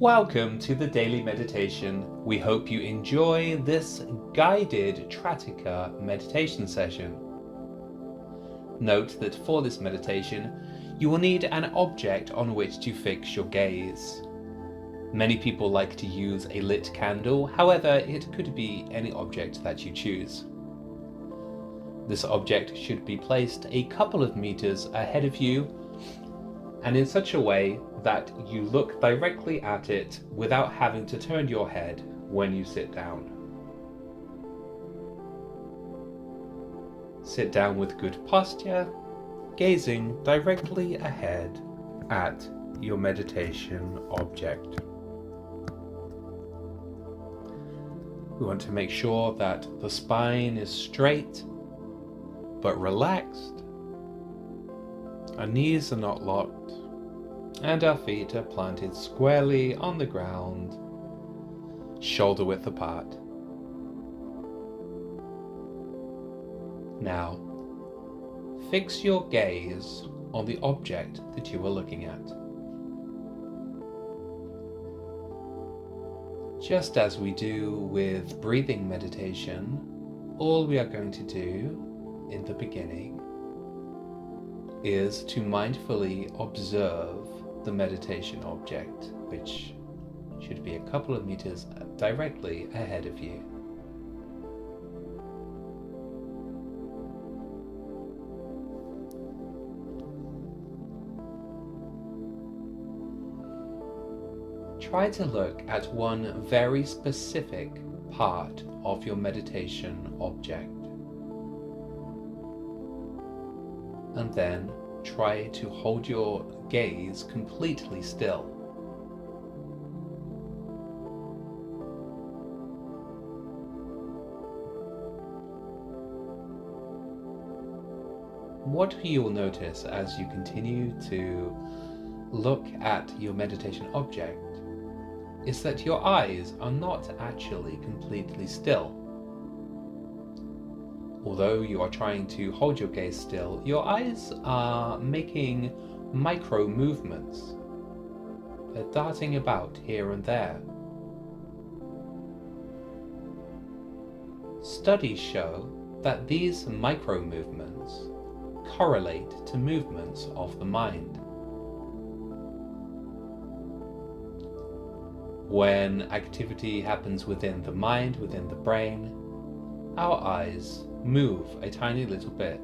Welcome to the daily meditation. We hope you enjoy this guided Trataka meditation session. Note that for this meditation, you will need an object on which to fix your gaze. Many people like to use a lit candle, however, it could be any object that you choose. This object should be placed a couple of meters ahead of you and in such a way that you look directly at it without having to turn your head when you sit down. Sit down with good posture, gazing directly ahead at your meditation object. We want to make sure that the spine is straight but relaxed. Our knees are not locked, and our feet are planted squarely on the ground, shoulder width apart. Now, fix your gaze on the object that you are looking at. Just as we do with breathing meditation, all we are going to do in the beginning is to mindfully observe the meditation object, which should be a couple of meters directly ahead of you. Try to look at one very specific part of your meditation object, and then try to hold your gaze completely still. What you will notice as you continue to look at your meditation object is that your eyes are not actually completely still. Although you are trying to hold your gaze still, your eyes are making micro movements. They're darting about here and there. Studies show that these micro movements correlate to movements of the mind. When activity happens within the mind, within the brain, our eyes move a tiny little bit.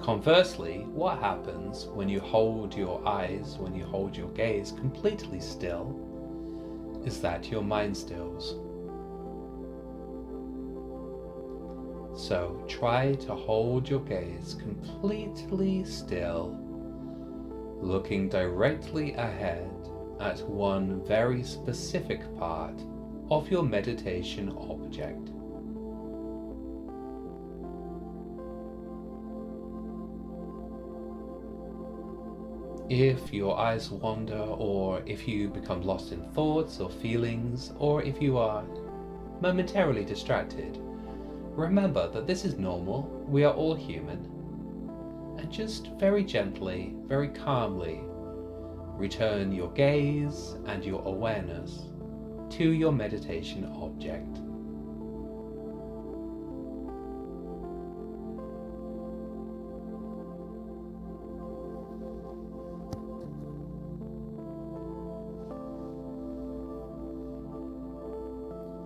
Conversely, what happens when you hold your eyes, when you hold your gaze completely still, is that your mind stills. So try to hold your gaze completely still, looking directly ahead at one very specific part of your meditation object. If your eyes wander, or if you become lost in thoughts or feelings, or if you are momentarily distracted, remember that this is normal. We are all human. And just very gently, very calmly, return your gaze and your awareness to your meditation object.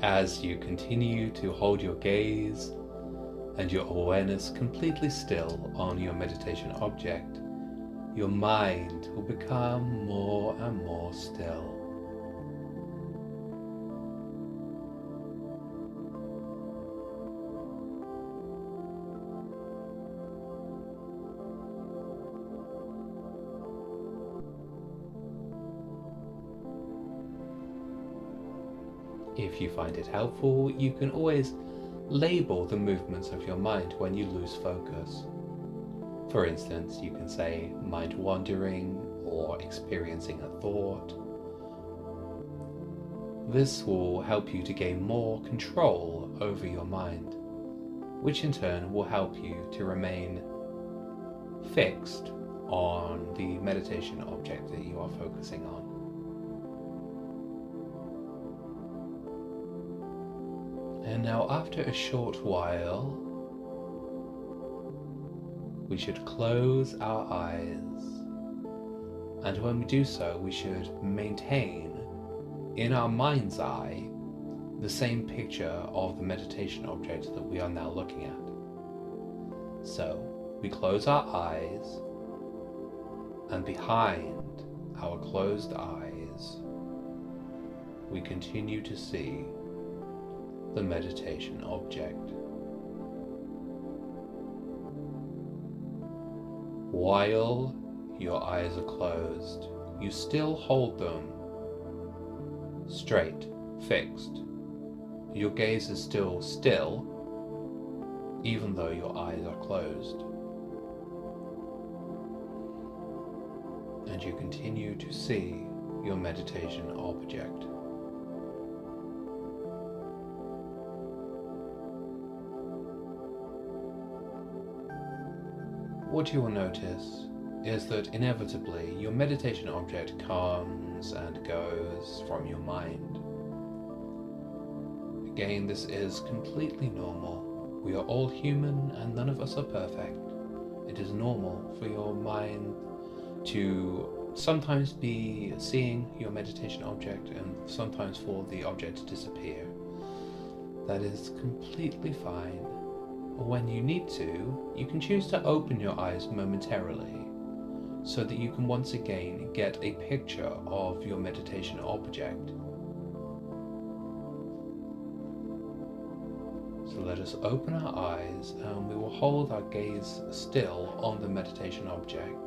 As you continue to hold your gaze and your awareness completely still on your meditation object, your mind will become more and more still. If you find it helpful, you can always label the movements of your mind when you lose focus. For instance, you can say mind wandering or experiencing a thought. This will help you to gain more control over your mind, which in turn will help you to remain fixed on the meditation object that you are focusing on. And now, after a short while, we should close our eyes. And when we do so, we should maintain in our mind's eye the same picture of the meditation object that we are now looking at. So, we close our eyes, and behind our closed eyes, we continue to see the meditation object. While your eyes are closed, you still hold them straight, fixed. Your gaze is still still, even though your eyes are closed. And you continue to see your meditation object. What you will notice is that inevitably your meditation object comes and goes from your mind. Again, this is completely normal. We are all human and none of us are perfect. It is normal for your mind to sometimes be seeing your meditation object and sometimes for the object to disappear. That is completely fine. When you need to, you can choose to open your eyes momentarily so that you can once again get a picture of your meditation object. So let us open our eyes and we will hold our gaze still on the meditation object.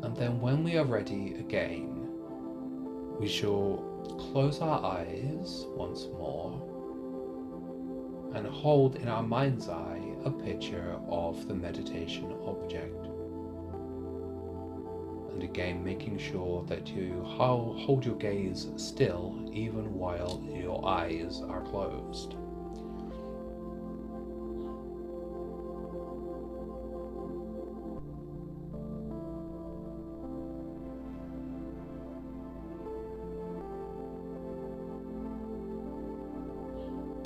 And then when we are ready again, we shall close our eyes once more and hold in our mind's eye a picture of the meditation object. And again, making sure that you hold your gaze still even while your eyes are closed.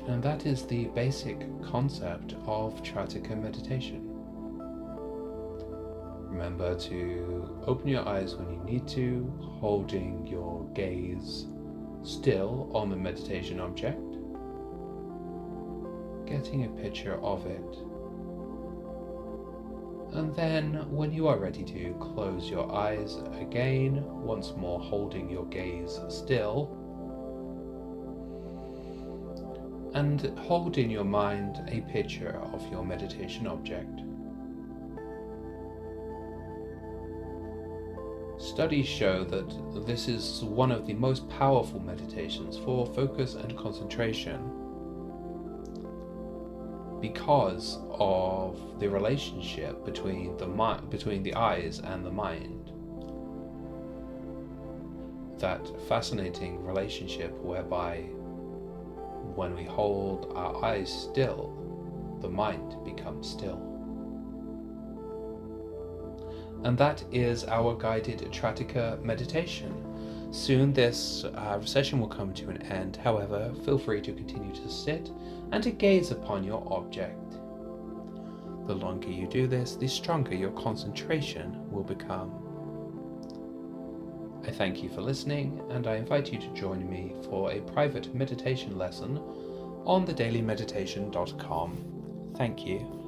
And that is the basic concept of Trataka meditation. Remember to open your eyes when you need to, holding your gaze still on the meditation object, getting a picture of it, and then when you are ready to, close your eyes again, once more holding your gaze still, and hold in your mind a picture of your meditation object. Studies show that this is one of the most powerful meditations for focus and concentration because of the relationship between the eyes and the mind. That fascinating relationship whereby when we hold our eyes still, the mind becomes still. And that is our guided Trataka meditation. Soon this session will come to an end. However, feel free to continue to sit and to gaze upon your object. The longer you do this, the stronger your concentration will become. I thank you for listening, and I invite you to join me for a private meditation lesson on thedailymeditation.com. Thank you.